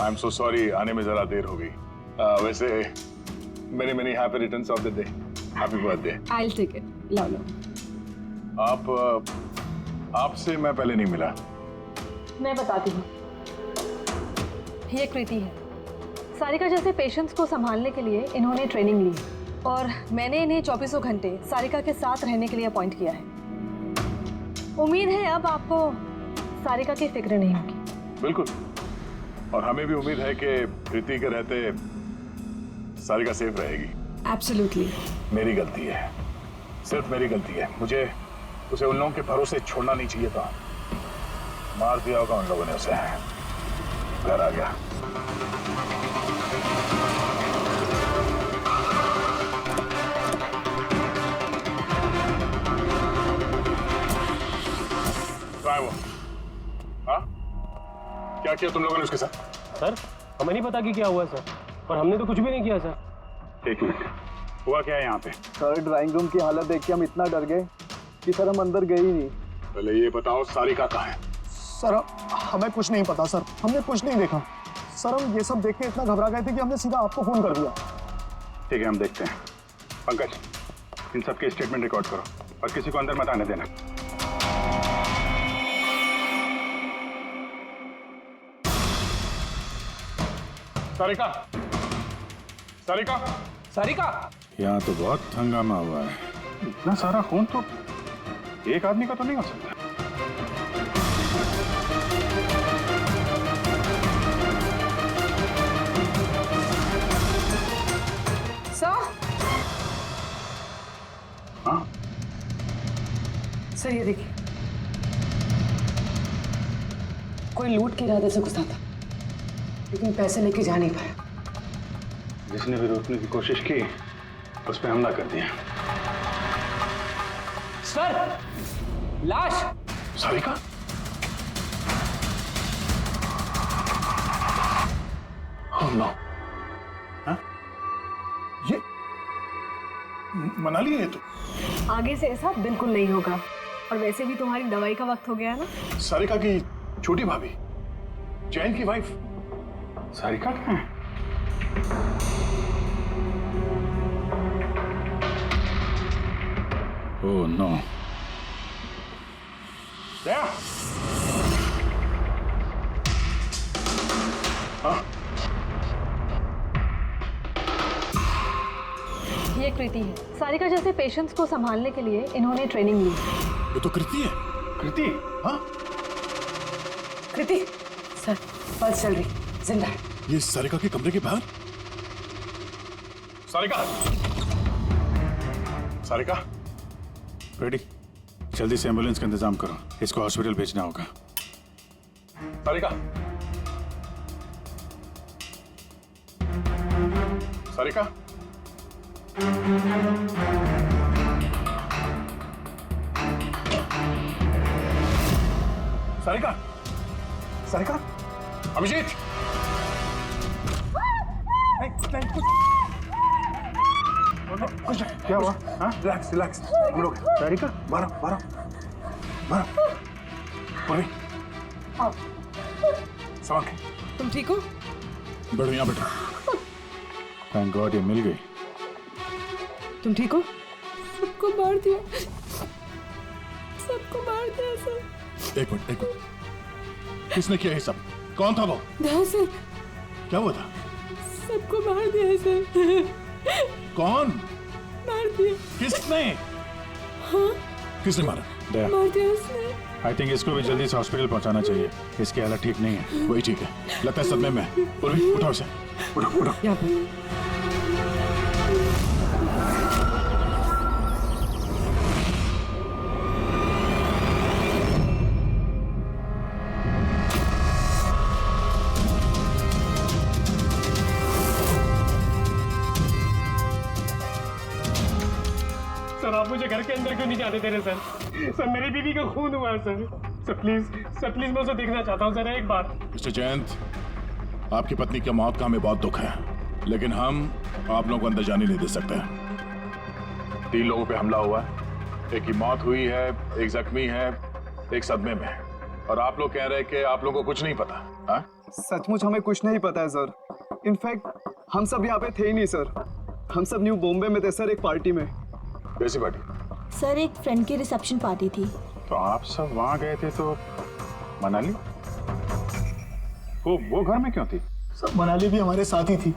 I am so sorry, आने में जरा देर हो गई। वैसे many happy returns of the day, happy birthday. I will take it, लो लो। आपसे मैं पहले नहीं मिला। मैं बताती हूँ, ये कृति है। सारिका जैसे पेशेंट्स को संभालने के लिए इन्होंने ट्रेनिंग ली और मैंने इन्हें 24 घंटे सारिका के साथ रहने के लिए अपॉइंट किया है। उम्मीद है अब आपको सारिका की फिक्र नहीं होगी। बिल्कुल, और हमें भी उम्मीद है कि कृति के रहते सारिका सेफ रहेगी। एब्सोल्युटली। मेरी गलती है, सिर्फ मेरी गलती है। मुझे उसे उन लोगों के भरोसे छोड़ना नहीं चाहिए था। मार दिया होगा उन लोगों ने उसे। घर आ गया। कहाँ है वो? हाँ? क्या किया तुम लोगों ने उसके साथ? सर, हमें नहीं पता कि क्या हुआ सर, और हमने तो कुछ भी नहीं किया सर। एक मिनट, हुआ क्या है यहाँ पे? सर, ड्राइंग रूम की हालत देख के हम इतना डर गए कि सर हम अंदर गए ही नहीं। पहले ये बताओ सारिका कहाँ है? सर, हमें कुछ नहीं पता सर, हमने कुछ नहीं देखा। सर, हम ये सब देख के इतना घबरा गए थे कि हमने सीधा आपको फोन कर दिया। ठीक है, हम देखते हैं। पंकज, इन सबके स्टेटमेंट रिकॉर्ड करो और किसी को अंदर मत आने देना। सारिका, सारिका, सारिका! यहाँ तो बहुत हंगामा हुआ है। इतना सारा खून तो एक आदमी का तो नहीं हो सकता। हाँ? सर, ये देखिए, कोई लूट के इरादे से घुसा था, लेकिन पैसे लेके जा नहीं पाया। जिसने भी रोकने की कोशिश की, उस पर हमला कर दिया। सर, लाश! सारिका? Oh no! हाँ? ये मना लिया ये तो। आगे से ऐसा बिल्कुल नहीं होगा, और वैसे भी तुम्हारी दवाई का वक्त हो गया है ना। सारिका की छोटी भाभी, जैन की वाइफ सारिका कहाँ है? Oh no! दया! हाँ? ये कृति है। सारिका जैसे पेशेंट्स को संभालने के लिए इन्होंने ट्रेनिंग ली। ये तो कृति है। कृति? हाँ? कृति, सर, पल्स चल रही, जिंदा है। ये सारिका के कमरे के बाहर? सारिका! सारिका? रेडी? जल्दी से एम्बुलेंस का इंतजाम करो, इसको हॉस्पिटल भेजना होगा। सारिका! सारिका? सारिका? सारिका? अभिजीत! नहीं, कुछ क्या हुआ? हाँ? Relax, relax. हम लोग सारिका, बारह। पूर्वी, संभाल के। तुम ठीक हो? बैठो यहाँ बैठो। थैंक गॉड ये मिल गई। तुम ठीक हो? सबको मार दिया, सबको मार दिया सर। एक मिनट। किसने किया ये सब? कौन था वो? सर, क्या हुआ था? सबको मार दिया सर। कौन? मार दिया। किसने? हाँ? किसने मारा? दया, मार दिया उसने। आई थिंक इसको भी जल्दी से हॉस्पिटल पहुंचाना चाहिए। इसकी हालत ठीक नहीं है। वही ठीक है, लगता है सदमे में है। पूर्वी, उठाओ इसे। उठो। यहाँ पे। सर, आप मुझे घर के अंदर क्यों नहीं जाने दे रहे सर? सर, मेरी बीवी का खून हुआ है सर। सर प्लीज मैं उसे देखना चाहता हूँ सर, एक बार। मिस्टर जयंत, आपकी पत्नी की मौत का हमें बहुत दुख है, लेकिन हम आप लोगों को अंदर जाने नहीं दे सकते। 3 लोगों पे हमला हुआ है, एक की मौत हुई है, एक जख्मी है, एक सदमे में है। और आप लोग कह रहे हैं कि आप लोगों को कुछ नहीं पता। हाँ? सचमुच हमें कुछ नहीं पता है सर। इनफैक्ट हम सब यहाँ पे थे ही नहीं सर। हम सब न्यू बॉम्बे में थे सर, एक पार्टी में। कैसी पार्टी? सर एक फ्रेंड की रिसेप्शन पार्टी थी। तो आप सब वहाँ गए थे तो मनाली वो घर में क्यों थी? सर मनाली भी हमारे साथ ही थी।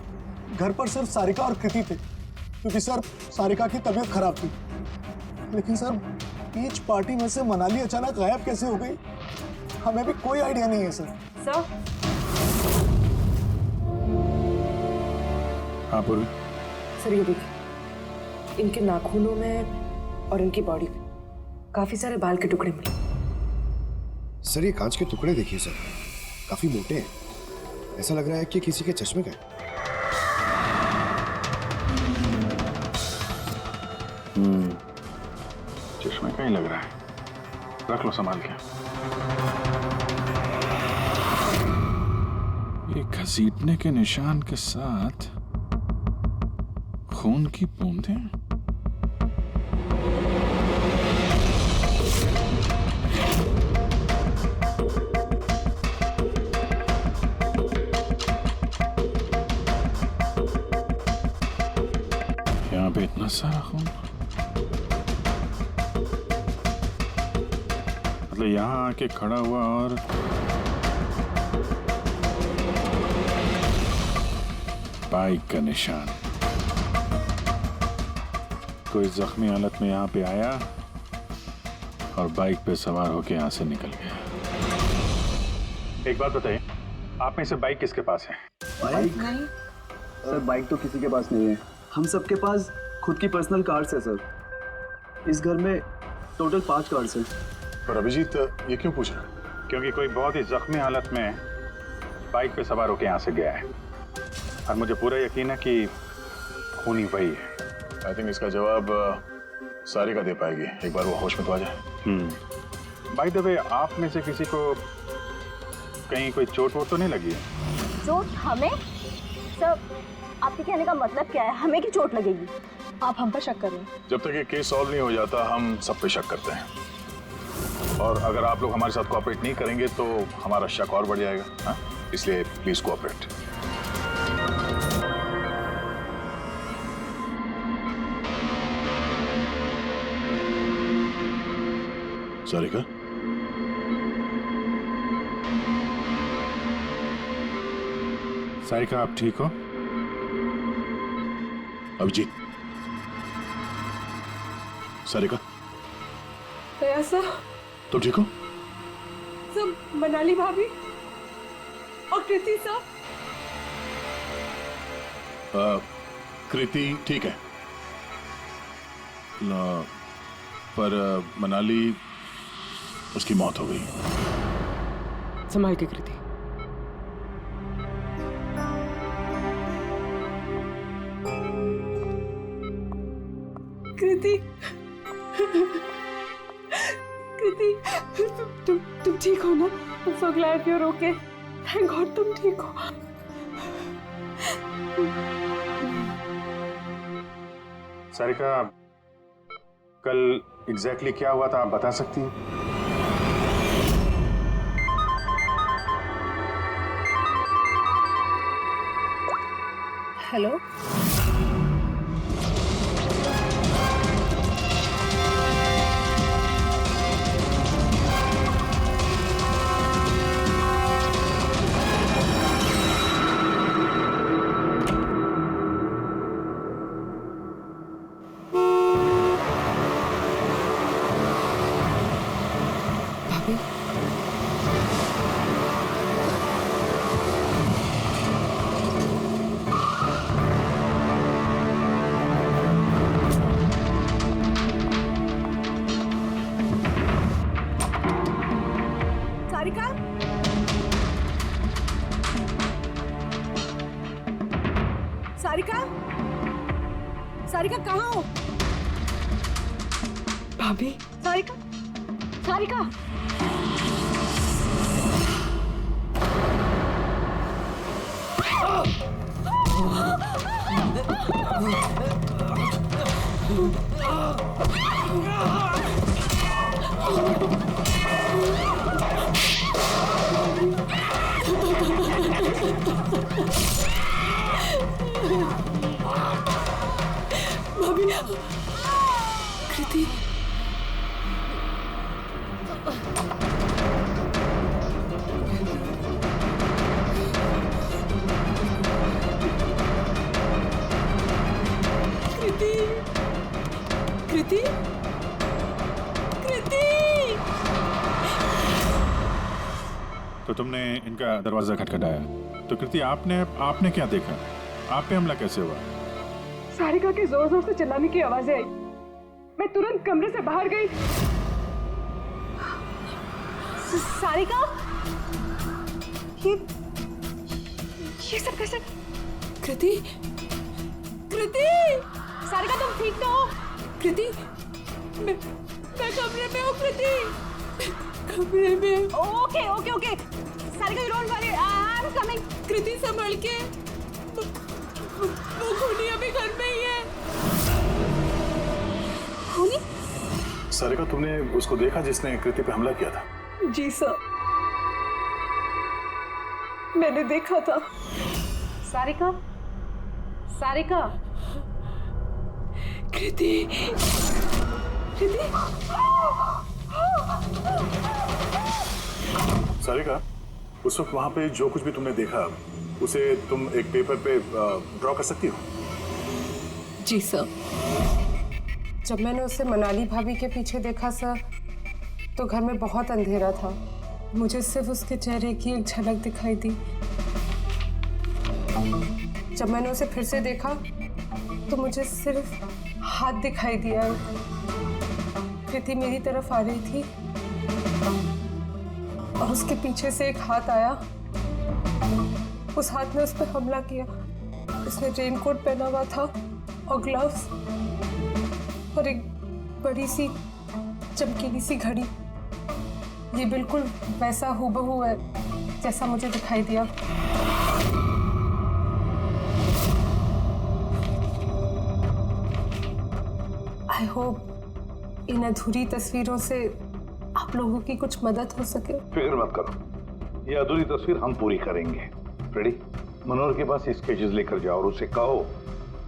घर पर सिर्फ सारिका और कृति थे, क्योंकि सर सारिका की तबीयत खराब थी। लेकिन सर बीच पार्टी में से मनाली अचानक गायब कैसे हो गई, हमें भी कोई आइडिया नहीं है सर। सर हाँ पूर्वी। सर ये देखिए, इनके नाखूनों में और इनकी बॉडी में काफी सारे बाल के टुकड़े मिले। सर ये कांच के टुकड़े देखिए सर, काफी मोटे हैं। ऐसा लग रहा है कि किसी के चश्मे का है। चश्मे का ही लग रहा है। रख लो संभाल के। ये घसीटने के निशान के साथ खून की बूंदें। यहाँ पे इतना सारा खून, मतलब यहाँ आके खड़ा हुआ और बाइक का निशान। कोई जख्मी हालत में यहाँ पे आया और बाइक पे सवार होके यहाँ से निकल गया। एक बात बताइए, आप में से बाइक किसके पास है? बाइक नहीं सर, बाइक तो किसी के पास नहीं है। हम सबके पास खुद की पर्सनल कार्स है सर। इस घर में टोटल 5 कार्स हैं। पर अभिजीत ये क्यों पूछ रहा? क्योंकि कोई बहुत ही जख्मी हालत में बाइक पे सवार होके यहाँ से गया है और मुझे पूरा यकीन है कि खूनी वही है। आई थिंक इसका जवाब सारिका दे पाएगी। एक बार वो होश में तो आ जाए। बाय द वे, आप में से किसी को कहीं कोई चोट वोट तो नहीं लगी है? चोट हमें? सर आपके कहने का मतलब क्या है? हमें की चोट लगेगी? आप हम पर शक कर रहे हैं? जब तक ये केस सॉल्व नहीं हो जाता हम सब पे शक करते हैं, और अगर आप लोग हमारे साथ कोऑपरेट नहीं करेंगे तो हमारा शक और बढ़ जाएगा। हाँ? इसलिए प्लीज कोऑपरेट। सारिका, सारिका आप ठीक हो? अभिजीत, सारिका दया सर, तुम ठीक हो? सब मनाली भाभी और कृति सर। कृति ठीक है, पर मनाली उसकी मौत हो गई। संभाल के कृति। कृति, कृति, तुम ठीक हो ना? I'm so glad you're okay. Thank God तुम ठीक हो। सारिका, कल एग्जैक्टली क्या हुआ था आप बता सकती हैं? हेलो, भाभी, सारिका, सारिका, सारिका कहाँ हो? भाभी, सारिका, सारिका, भाभी कृति कृति कृति कृति तो तुमने इनका दरवाजा खटखटाया, तो कृति आपने क्या देखा? आप पे हमला कैसे हुआ? सारिका के जोर जोर से चिल्लाने की आवाजें आई। मैं तुरंत कमरे से बाहर गई। सारिका, ये सब कैसे? कृति कृति सारिका तुम ठीक तो हो? कृति मैं कमरे में हूँ। कृति कमरे में। Okay okay okay Sarika, you don't worry, I am coming. Kriti संभल के, वो खूनी अभी घर में ही है। खूनी? सारिका, तुमने उसको देखा जिसने कृति पे हमला किया था? जी सर, मैंने देखा था। सारिका, सारिका, कृति कृति सारिका, उस वक्त वहां पे जो कुछ भी तुमने देखा उसे तुम एक पेपर पे ड्रॉ कर सकती हो? जी सर। जब मैंने उसे मनाली भाभी के पीछे देखा सर, तो घर में बहुत अंधेरा था। मुझे सिर्फ उसके चेहरे की एक झलक दिखाई दी। जब मैंने उसे फिर से देखा तो मुझे सिर्फ हाथ दिखाई दिया। कृति मेरी तरफ आ रही थी और उसके पीछे से एक हाथ आया। उस हाथ ने उस पर हमला किया। उसने रेनकोट पहना हुआ था और ग्लव्स और एक बड़ी सी चमकीली सी घड़ी। ये बिल्कुल वैसा हूबहू है जैसा मुझे दिखाई दिया। आई होप इन अधूरी तस्वीरों से आप लोगों की कुछ मदद हो सके। फिक्र मत करो, ये अधूरी तस्वीर हम पूरी करेंगे। रेडी? मनोहर के पास स्केचेस लेकर जाओ और उसे कहो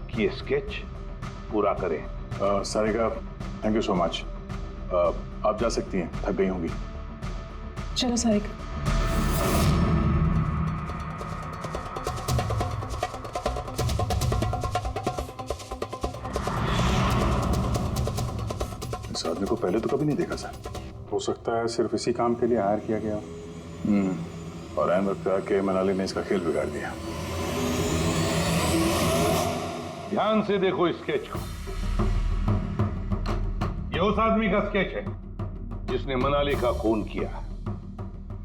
कि ये स्केच पूरा करें। Sarika, thank you so much. आप जा सकती हैं, थक गई होंगी। चलो सारिका। इस आदमी को पहले तो कभी नहीं देखा सर। हो सकता है सिर्फ इसी काम के लिए हायर किया गया। और ऐन वक्त आके मनाली ने इसका खेल बिगाड़ दिया। ध्यान से देखो स्केच को। ये उस आदमी का स्केच है जिसने मनाली का खून किया।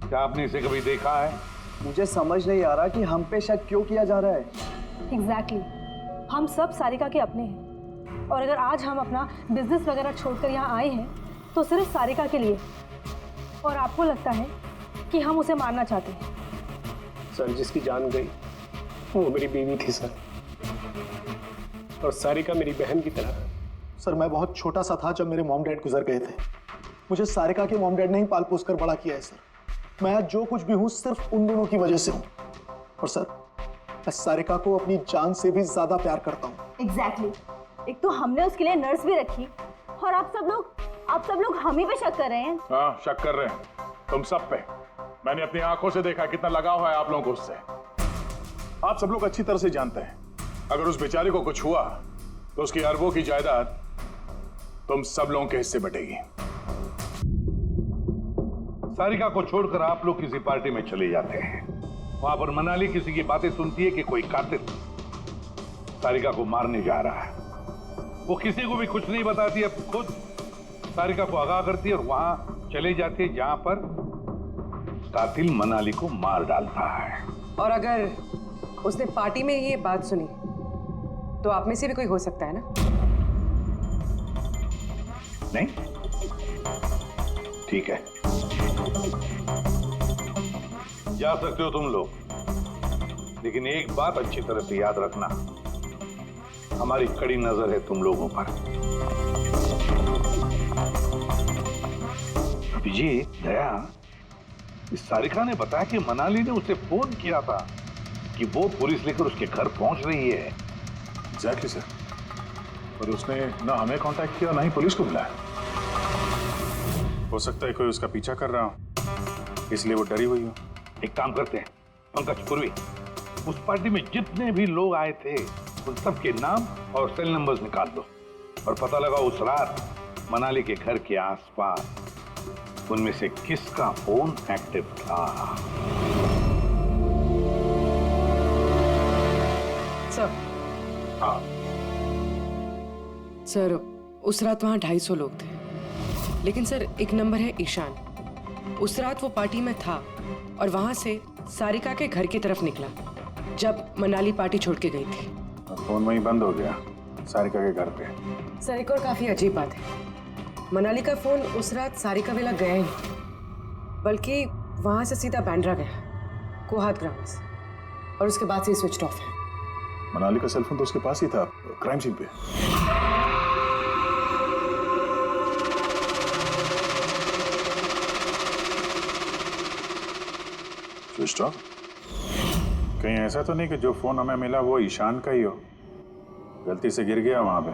क्या आपने इसे कभी देखा है? मुझे समझ नहीं आ रहा कि हम पे शक क्यों किया जा रहा है। एग्जैक्टली, हम सब सारिका के अपने हैं और अगर आज हम अपना बिजनेस वगैरह छोड़कर यहाँ आए हैं तो सिर्फ सारिका के लिए। और आपको लगता है कि हम उसे मारना चाहते हैं? सर, जिसकी जान गई वो मेरी बीवी थी सर, और सारिका मेरी बहन की तरह। सर, मैं बहुत छोटा सा था जब मेरे मॉम डैड गुजर गए थे। मुझे सारिका के मॉम डैड ने ही पाल पोस कर बड़ा किया है सर। मैं आज जो कुछ भी हूँ सिर्फ उन दोनों की वजह से हूँ। और सर, मैं सारिका को अपनी जान से भी ज्यादा प्यार करता हूँ। एग्जैक्टली। एक तो हमने उसके लिए नर्स भी रखी और आप सब लोग हम ही पे शक कर रहे हैं। हाँ, शक कर रहे हैं तुम सब पे। मैंने अपनी आंखों से देखा कितना लगाव है आप लोगों को उससे। आप सब लोग अच्छी तरह से जानते हैं अगर उस बेचारे को कुछ हुआ तो उसकी अरबों की जायदाद तुम सब लोगों के हिस्से बटेगी। सारिका को छोड़कर आप लोग किसी पार्टी में चले जाते हैं। वहां पर मनाली किसी की बातें सुनती है कि कोई कातिल सारिका को मारने जा रहा है। वो किसी को भी कुछ नहीं बताती, अब खुद सारिका को आगाह करती है और वहां चले जाती है जहां पर कातिल मनाली को मार डालता है। और अगर उसने पार्टी में ये बात सुनी तो आप में से भी कोई हो सकता है ना? नहीं? ठीक है, जा सकते हो तुम लोग, लेकिन एक बात अच्छी तरह से याद रखना, हमारी कड़ी नजर है तुम लोगों पर। अभिजीत, दया, इस सारिका ने बताया कि मनाली ने उसे फोन किया था कि वो पुलिस लेकर उसके घर पहुंच रही है। एग्जैक्टली सर, पर उसने ना हमें कांटेक्ट किया ना ही पुलिस को बुलाया। हो सकता है कोई उसका पीछा कर रहा हो, इसलिए वो डरी हुई हो। एक काम करते हैं पंकज पूर्वी, उस पार्टी में जितने भी लोग आए थे उन सबके नाम और सेल नंबर्स निकाल दो और पता लगा उस रात मनाली के घर के आसपास उनमें से किसका फोन एक्टिव था। सर, हाँ सर उस रात वहाँ 250 लोग थे, लेकिन सर एक नंबर है ईशान। उस रात वो पार्टी में था और वहाँ से सारिका के घर की तरफ निकला जब मनाली पार्टी छोड़ के गई थी। फोन वहीं बंद हो गया सारिका के घर पे। सर एक और काफी अजीब बात है, मनाली का फोन उस रात सारिका विला गया ही नहीं, बल्कि वहाँ से सीधा बांद्रा गया, कोहात ग्राउंड्स, और उसके बाद से स्विच ऑफ है। मनाली का सेल फोन तो उसके पास ही था क्राइम सीन पे। Switch off? कहीं ऐसा तो नहीं कि जो फोन हमें मिला वो ईशान का ही हो, गलती से गिर गया वहां पे?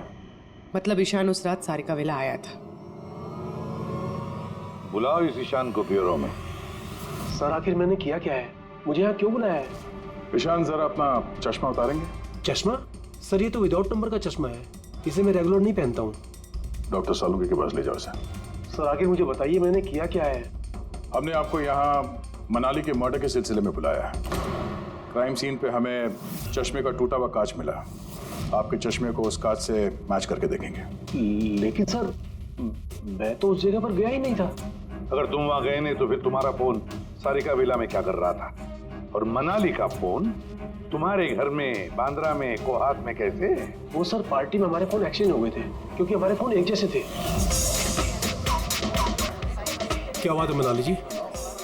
मतलब ईशान उस रात सारिका विला आया था। बुलाओ इस ईशान को ब्यूरो में। सर आखिर मैंने किया क्या है, मुझे यहाँ क्यों बुलाया है? ईशान जरा अपना चश्मा उतारेंगे? चश्मा? सर ये तो विदाउट नंबर का चश्मा है, इसे मैं रेगुलर नहीं पहनता हूँ। डॉक्टर सालुंके के पास ले जाओ इसे। सर आखिर मुझे बताइए मैंने किया क्या है? हमने आपको यहाँ मनाली के मर्डर के सिलसिले में बुलाया है। क्राइम सीन पे हमें चश्मे का टूटा हुआ कांच मिला, आपके चश्मे को उस कांच से मैच करके देखेंगे। लेकिन सर मैं तो उस जगह पर गया ही नहीं था। अगर तुम वहां गए नहीं तो फिर तुम्हारा फोन सारिका विला में क्या कर रहा था, और मनाली का फोन तुम्हारे घर में बांद्रा में कोहात में कैसे? वो सर पार्टी में हमारे फोन एक्सचेंज हो गए थे क्योंकि हमारे फोन एक जैसे थे। क्या बात है मनाली जी,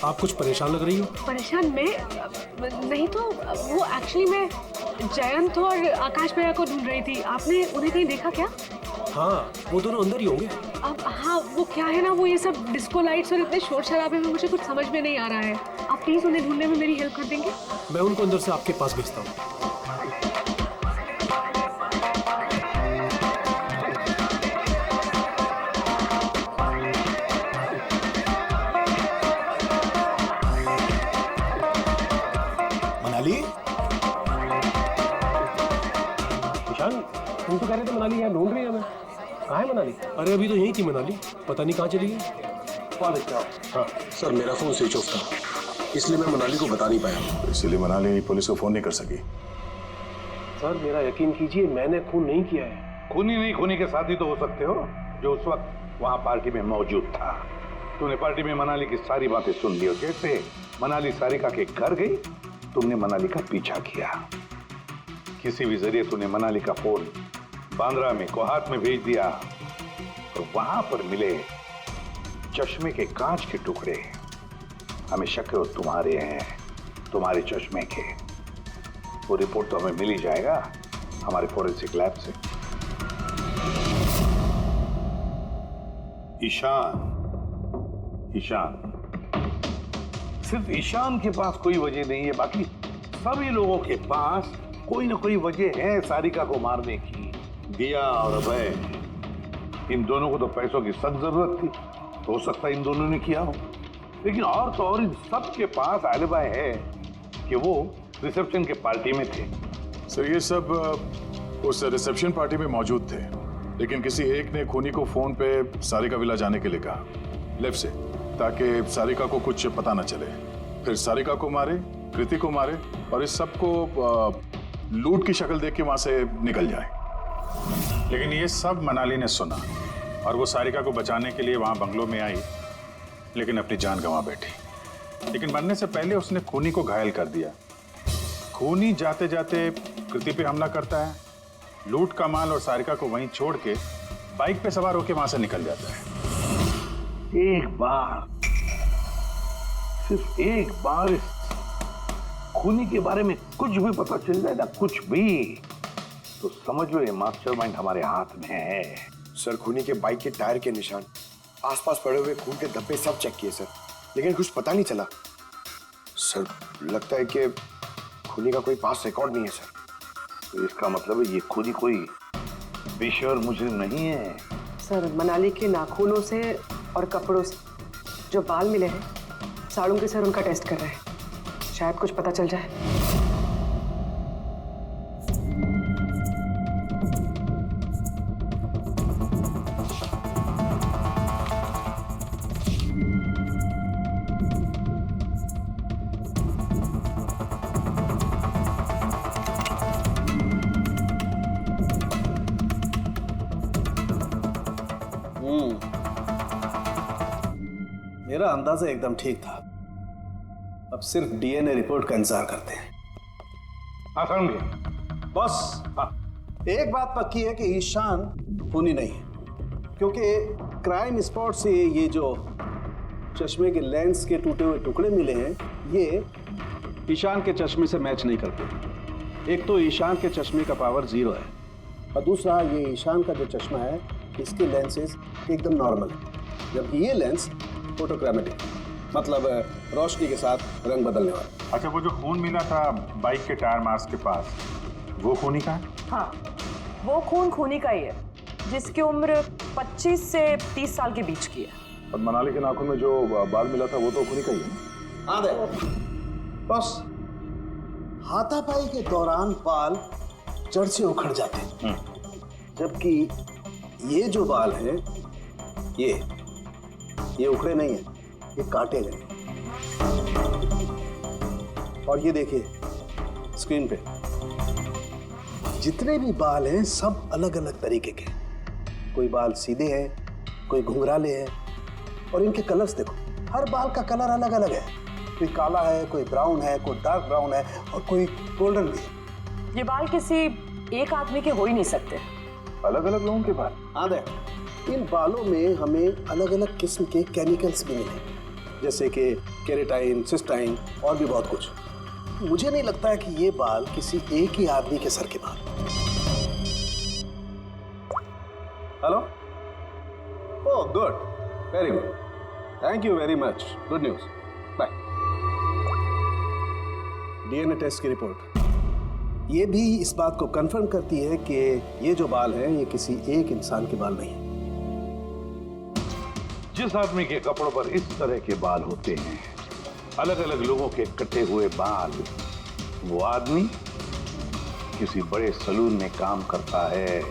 आप कुछ परेशान लग रही हो? परेशान मैं नहीं तो वो एक्चुअली मैं जयंत और आकाश भैया को ढूंढ रही थी। आपने उन्हें कहीं देखा क्या? हाँ वो दोनों अंदर ही होंगे। अब हाँ वो क्या है ना, वो ये सब डिस्को लाइट्स और इतने शोर शराबे में मुझे कुछ समझ में नहीं आ रहा है। आप प्लीज उन्हें ढूंढने में मेरी हेल्प कर देंगे? मैं उनको अंदर से आपके पास भेजता हूँ। मनाली, ईशान तुम तो कह रहे थे मनाली यहाँ ढूंढ रही है हमें, कहाँ है मनाली? अरे अभी तो यही थी मनाली, पता नहीं कहाँ चली गई। हाँ सर, मेरा फोन स्विच ऑफ था इसलिए मैं मनाली को बता नहीं पाया। इसलिए मनाली पुलिस को फोन नहीं कर सकी। सर मेरा यकीन कीजिए मैंने खून नहीं किया है। खूनी नहीं, खूनी के साथी तो हो सकते हो जो उस वक्त वहां पार्टी में मौजूद था। तूने पार्टी में मनाली की सारी बातें सुन ली और जैसे मनाली सारिका के घर गई तुमने मनाली का पीछा किया। किसी भी जरिए तूने मनाली का फोन बांद्रा में कोहात में भेज दिया और वहां पर मिले चश्मे के कांच के टुकड़े हमें शक है तुम्हारे हैं, तुम्हारे चश्मे के। वो रिपोर्ट तो हमें मिल ही जाएगा हमारे फोरेंसिक लैब से। ईशान, ईशान, सिर्फ ईशान के पास कोई वजह नहीं है, बाकी सभी लोगों के पास कोई ना कोई वजह है सारिका को मारने की। दिया और अभय, इन दोनों को तो पैसों की सख्त जरूरत थी, तो हो सकता है इन दोनों ने किया हो। लेकिन और तो और इन सब के पास एलिबाई है कि वो रिसेप्शन के पार्टी में थे। सर ये सब उस रिसेप्शन पार्टी में मौजूद थे, लेकिन किसी एक ने खूनी को फोन पे सारिका विला जाने के लिए कहा लेफ्ट से, ताकि सारिका को कुछ पता न चले। फिर सारिका को मारे, कृति को मारे और इस सब को लूट की शक्ल देख के वहां से निकल जाए। लेकिन ये सब मनाली ने सुना और वो सारिका को बचाने के लिए वहां बंगलों में आई, लेकिन अपनी जान गंवा बैठी। लेकिन मरने से पहले उसने खूनी को घायल कर दिया। खूनी जाते जाते कृति पे हमला करता है, लूट का माल और सारिका को वहीं छोड़ के बाइक पे सवार होकर वहां से निकल जाता है। एक बार, सिर्फ एक बार इस खूनी के बारे में कुछ भी पता चल जाए ना, कुछ भी, तो समझ लो ये मास्टरमाइंड हमारे हाथ में है। सर खूनी के बाइक के टायर के निशान, आसपास पड़े हुए खून के धब्बे सब चेक किए सर, लेकिन कुछ पता नहीं चला। सर लगता है कि खूनी का कोई पास रिकॉर्ड नहीं है सर। तो इसका मतलब है ये खुद ही कोई पेशेवर मुजरिम नहीं है। सर मनाली के नाखूनों से और कपड़ों से जो बाल मिले हैं, साड़ों के सर उनका टेस्ट कर रहे हैं, शायद कुछ पता चल जाए। मेरा अंदाजा एकदम ठीक था। अब सिर्फ डीएनए रिपोर्ट का इंतजार करते हैं। हाँ समझ गया। बॉस, एक बात पक्की है कि ईशान खूनी नहीं है, क्योंकि क्राइम स्पॉट से ये जो चश्मे के लेंस के टूटे हुए टुकड़े मिले हैं, ये ईशान के चश्मे से मैच नहीं करते। एक तो ईशान के चश्मे का पावर 0 है, और दूसरा ये ईशान का जो चश्मा है इसके लेंसेज एकदम नॉर्मल है, जबकि ये लेंस फोटोक्रोमेटिक, मतलब रोशनी के साथ रंग बदलने वाला। अच्छा, वो जो खून मिला था बाइक के टायर मार्क्स के पास, वो खूनी का है? हाँ, वो खून खूनी का ही है, जिसकी उम्र 25 से 30 साल के बीच की है। और मनाली के नाखून में जो बाल मिला था वो तो खूनी का ही है। हाँ दे बस, हाथापाई के दौरान बाल जड़ से उखड़ जाते हैं, जबकि ये जो बाल हैं ये उखड़े नहीं हैं, ये काटे गए। और ये देखिए स्क्रीन पे जितने भी बाल हैं सब अलग अलग तरीके के। कोई बाल सीधे हैं, कोई घुंघराले हैं, और इनके कलर्स देखो, हर बाल का कलर अलग अलग है। कोई काला है, कोई ब्राउन है, कोई डार्क ब्राउन है, और कोई गोल्डन भी है। ये बाल किसी एक आदमी के हो ही नहीं सकते। अलग अलग लोगों के बाल? हाँ देख, इन बालों में हमें अलग अलग किस्म के केमिकल्स भी मिले, जैसे कि केराटिन, सिस्टाइन और भी बहुत कुछ। मुझे नहीं लगता है कि ये बाल किसी एक ही आदमी के सर के बाल। Hello? Oh good, very good, thank you very much, good news, bye. DNA test की रिपोर्ट ये भी इस बात को कंफर्म करती है कि ये जो बाल हैं ये किसी एक इंसान के बाल नहीं है। जिस आदमी के कपड़ों पर इस तरह के बाल होते हैं, अलग अलग लोगों के कटे हुए बाल, वो आदमी किसी बड़े सलून में काम करता है,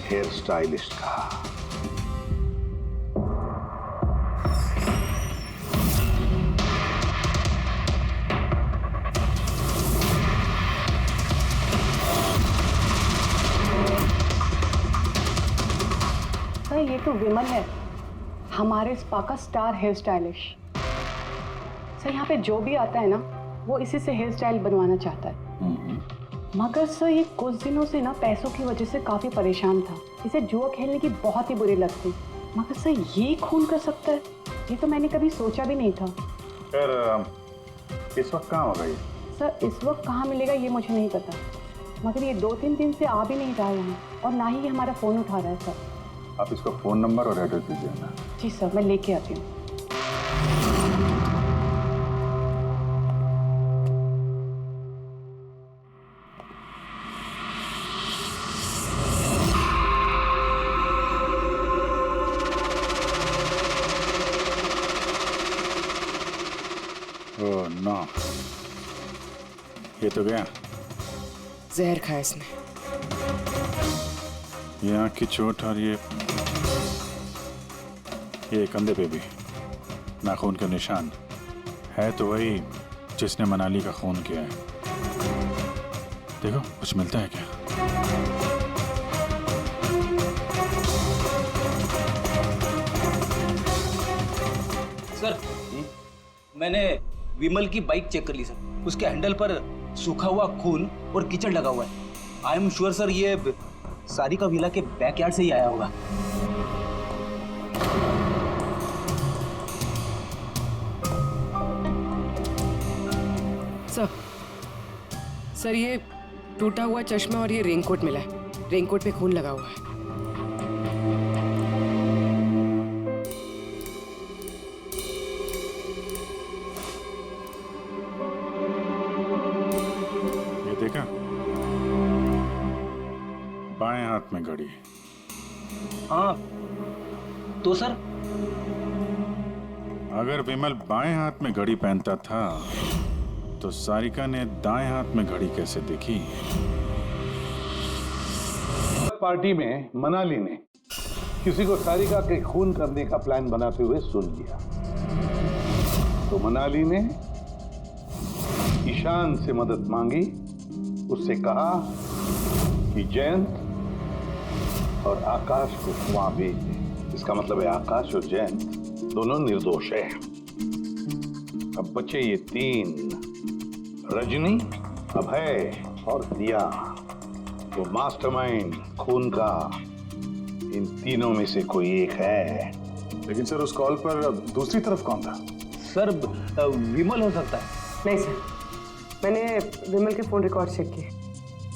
हेयर स्टाइलिस्ट का। ये तो विमल है, हमारे स्पा का स्टार हेयर स्टाइलिश। सर यहाँ पे जो भी आता है ना, वो इसी से हेयर स्टाइल बनवाना चाहता है। मगर सर ये कुछ दिनों से ना पैसों की वजह से काफी परेशान था। इसे जुआ खेलने की बहुत ही बुरी लत थी। मगर सर ये खून कर सकता है, ये तो मैंने कभी सोचा भी नहीं था। फिर इस वक्त कहाँ होगा ये? सर इस वक्त कहाँ मिलेगा ये मुझे नहीं पता, मगर ये 2-3 दिन से आ भी नहीं रहा है यहाँ, और ना ही ये हमारा फोन उठा रहा है। सर आप इसको फोन नंबर और एड्रेस दीजिए ना। जी सर, मैं लेके आती हूँ। ओह नो, ये तो गया। जहर खाया इसने। ये आँख की चोट और ये कंधे पे भी नाखून का निशान है, तो वही जिसने मनाली का खून किया है। देखो कुछ मिलता है क्या? सर, मैंने विमल की बाइक चेक कर ली सर। उसके हैंडल पर सूखा हुआ खून और कीचड़ लगा हुआ है। आई एम श्योर सर ये सारिका विला के बैकयार्ड से ही आया होगा। सर ये टूटा हुआ चश्मा और ये रेनकोट मिला है। रेनकोट पे खून लगा हुआ है। ये देखा? बाएं हाथ में घड़ी। हाँ तो सर अगर विमल बाएं हाथ में घड़ी पहनता था तो सारिका ने दाएं हाथ में घड़ी कैसे देखी? पार्टी में मनाली ने किसी को सारिका के खून करने का प्लान बनाते हुए सुन लिया, तो मनाली ने ईशान से मदद मांगी। उससे कहा कि जयंत और आकाश को वहां भेज दे। इसका मतलब है आकाश और जयंत दोनों निर्दोष हैं। अब बचे ये तीन, रजनी, अभय और दिया। वो मास्टरमाइंड खून का इन तीनों में से कोई एक है। लेकिन सर उस कॉल पर दूसरी तरफ कौन था? सर विमल हो सकता है। नहीं सर, मैंने विमल के फोन रिकॉर्ड चेक किए।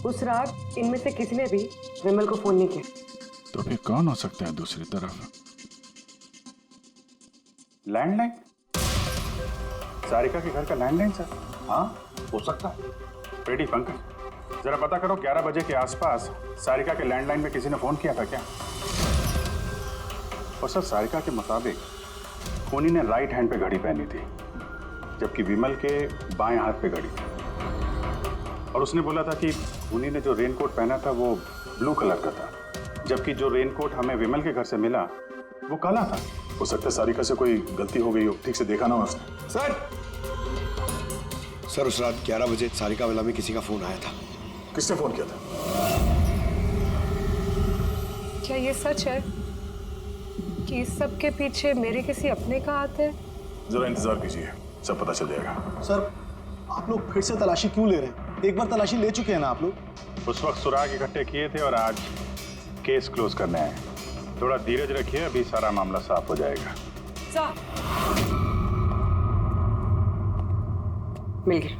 उस रात इनमें से किसी ने भी विमल को फोन नहीं किया। तो फिर कौन हो सकता है दूसरी तरफ? लैंडलाइन? सारिका के घर का लैंडलाइन सर? हाँ हो सकता है। रेडी पंकज, जरा पता करो 11 बजे के आसपास सारिका के लैंडलाइन में किसी ने फोन किया था क्या? और सर सारिका के मुताबिक खूनी ने राइट हैंड पे घड़ी पहनी थी, जबकि विमल के बाएं हाथ पे घड़ी थी। और उसने बोला था कि खूनी ने जो रेनकोट पहना था वो ब्लू कलर का था, जबकि जो रेनकोट हमें विमल के घर से मिला वो काला था। हो सकता है सारिका से कोई गलती हो गई हो, ठीक से देखा ना उसने। सर उस रात 11 बजे सारिका विला में किसी का फोन आया था। किसने फोन किया था? क्या ये सच है कि इस सब के पीछे मेरे किसी अपने का हाथ है? जरा इंतजार कीजिए, सब पता चल जाएगा। सर आप लोग फिर से तलाशी क्यों ले रहे हैं? एक बार तलाशी ले चुके हैं ना आप लोग। उस वक्त सुराग इकट्ठे किए थे और आज केस क्लोज करने आए। थोड़ा धीरज रखिए, अभी सारा मामला साफ हो जाएगा। मिल गया।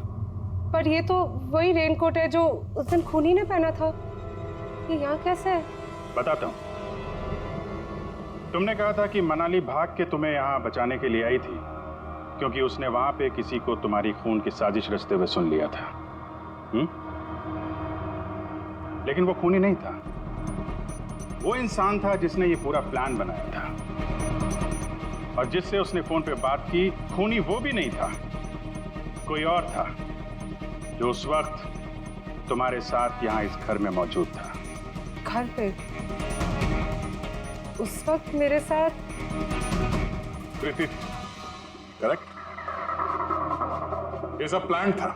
पर ये तो वही रेनकोट है जो उस दिन खूनी ने पहना था। ये यहाँ कैसे है? बताता हूँ। तुमने कहा था कि मनाली भाग के तुम्हें यहाँ बचाने के लिए आई थी, क्योंकि उसने वहां पे किसी को तुम्हारी खून की साजिश रचते हुए सुन लिया था। लेकिन वो खूनी नहीं था। वो इंसान था जिसने ये पूरा प्लान बनाया था, और जिससे उसने फोन पे बात की, खूनी वो भी नहीं था, कोई और था जो उस वक्त तुम्हारे साथ यहाँ इस घर में मौजूद था। घर पे? उस वक्त मेरे साथ? प्रीति, करेक्ट। ये सब प्लान था।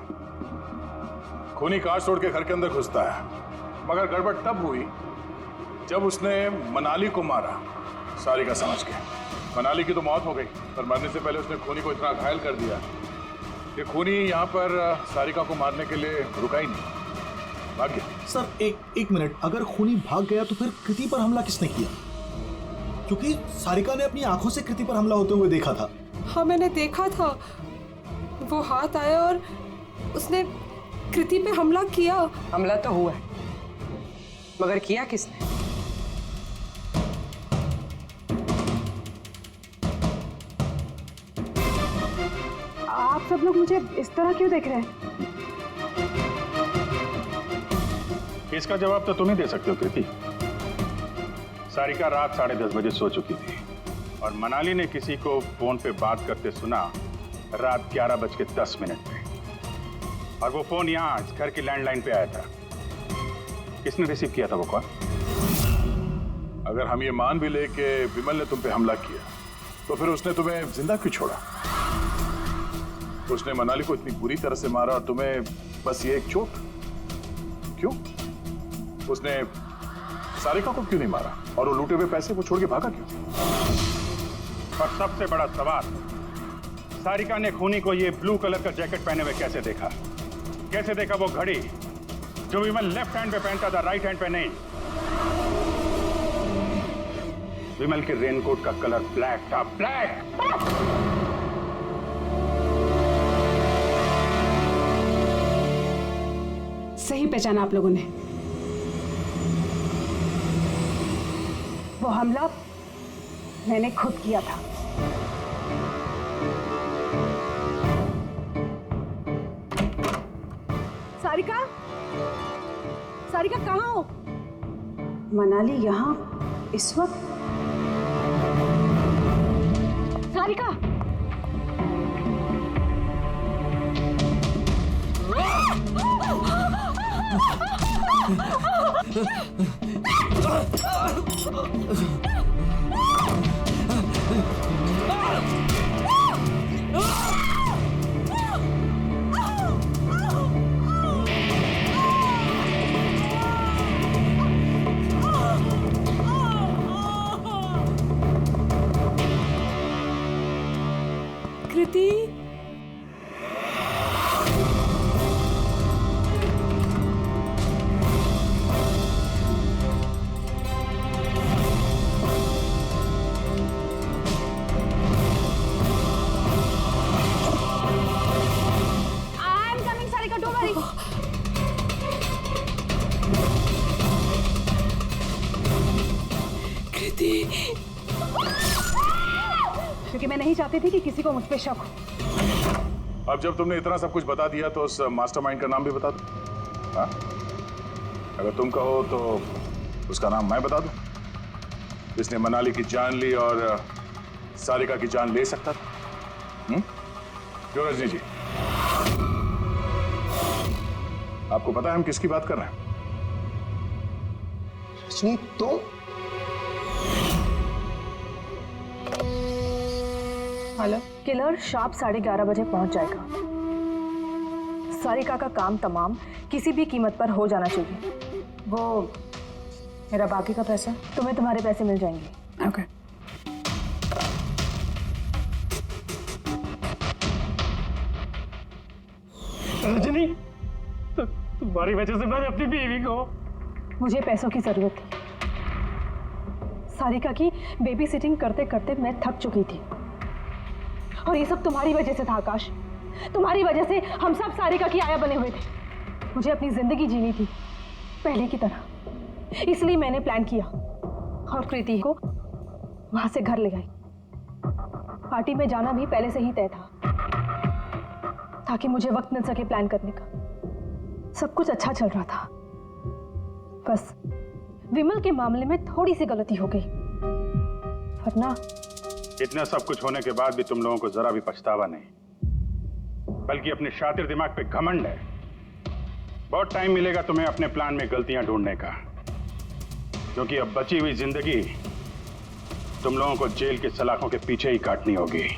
खूनी कार छोड़ के घर के अंदर घुसता है, मगर गड़बड़ तब हुई जब उसने मनाली को मारा, सारिका समझ के। मनाली की तो मौत हो गई, पर मरने से पहले उसने खूनी को इतना घायल कर दिया कि खूनी यहाँ पर सारिका को मारने के लिए रुका ही नहीं, भाग गया। सर एक मिनट, अगर खूनी भाग गया तो फिर कृति पर हमला किसने किया? क्योंकि सारिका ने अपनी आंखों से कृति पर हमला होते हुए देखा था। हाँ मैंने देखा था, वो हाथ आया और उसने कृति पे हमला किया। हमला तो हुआ है, मगर किया किसने? आप सब लोग मुझे इस तरह क्यों देख रहे हैं? इसका जवाब तो तुम ही दे सकते हो कृति। सारिका रात 10:30 बजे सो चुकी थी, और मनाली ने किसी को फोन पे बात करते सुना रात 11:10 पे, और वो फोन यहाँ इस घर की लैंडलाइन पे आया था। किसने रिसीव किया था वो कॉल? अगर हम ये मान भी ले कि विमल ने तुम पे हमला किया, तो फिर उसने तुम्हें जिंदा क्यों छोड़ा? उसने मनाली को इतनी बुरी तरह से मारा और तुम्हें बस ये एक चोट? क्यों? उसने सारिका को क्यों नहीं मारा, और वो लूटे हुए पैसे वो छोड़ के भागा क्यों? और सबसे बड़ा सवाल, सारिका ने खूनी को ये ब्लू कलर का जैकेट पहने हुए कैसे देखा? कैसे देखा वो घड़ी जो विमल लेफ्ट हैंड पे पहनता था, राइट हैंड पे नहीं? विमल के रेनकोट का कलर ब्लैक था, ब्लैक। सही पहचाना आप लोगों ने। वो हमला मैंने खुद किया था। सारिका, सारिका कहाँ हो? मनाली यहाँ इस वक्त? Sarika, Kriti, I am coming Sarika, don't worry. Kriti, क्योंकि मैं नहीं चाहती थी कि किसी को मुझ पे शक हो। अब जब तुमने इतना सब कुछ बता दिया तो उस मास्टरमाइंड का नाम भी बता दो। हाँ? अगर तुम कहो तो उसका नाम मैं बता दूं, जिसने मनाली की जान ली और सारिका की जान ले सकता था। क्यों रजनी जी, आपको पता है हम किसकी बात कर रहे हैं? रजनी, तुम? हेलो। किलर शार्प 11:30 बजे पहुंच जाएगा। सारिका का काम तमाम किसी भी कीमत पर हो जाना चाहिए। वो मेरा बाकी का पैसा? तुम्हें तुम्हारे पैसे मिल जाएंगे। ओके। रजनी, तो तुम्हारी वजह से मैंने अपनी बीवी को। मुझे पैसों की जरूरत थी। सारिका की बेबी सिटिंग करते करते मैं थक चुकी थी, और ये सब तुम्हारी वजह से था आकाश। तुम्हारी वजह से हम सब सारिका की आया बने हुए थे। मुझे अपनी जिंदगी जीनी थी पहले की तरह, इसलिए मैंने प्लान किया और कृति को वहां से घर ले आई। पार्टी में जाना भी पहले से ही तय था, ताकि मुझे वक्त मिल सके प्लान करने का। सब कुछ अच्छा चल रहा था, बस विमल के मामले में थोड़ी सी गलती हो गई, वरना इतना सब कुछ होने के बाद भी तुम लोगों को जरा भी पछतावा नहीं, बल्कि अपने शातिर दिमाग पे घमंड है। बहुत टाइम मिलेगा तुम्हें अपने प्लान में गलतियां ढूंढने का, क्योंकि अब बची हुई जिंदगी तुम लोगों को जेल के सलाखों के पीछे ही काटनी होगी।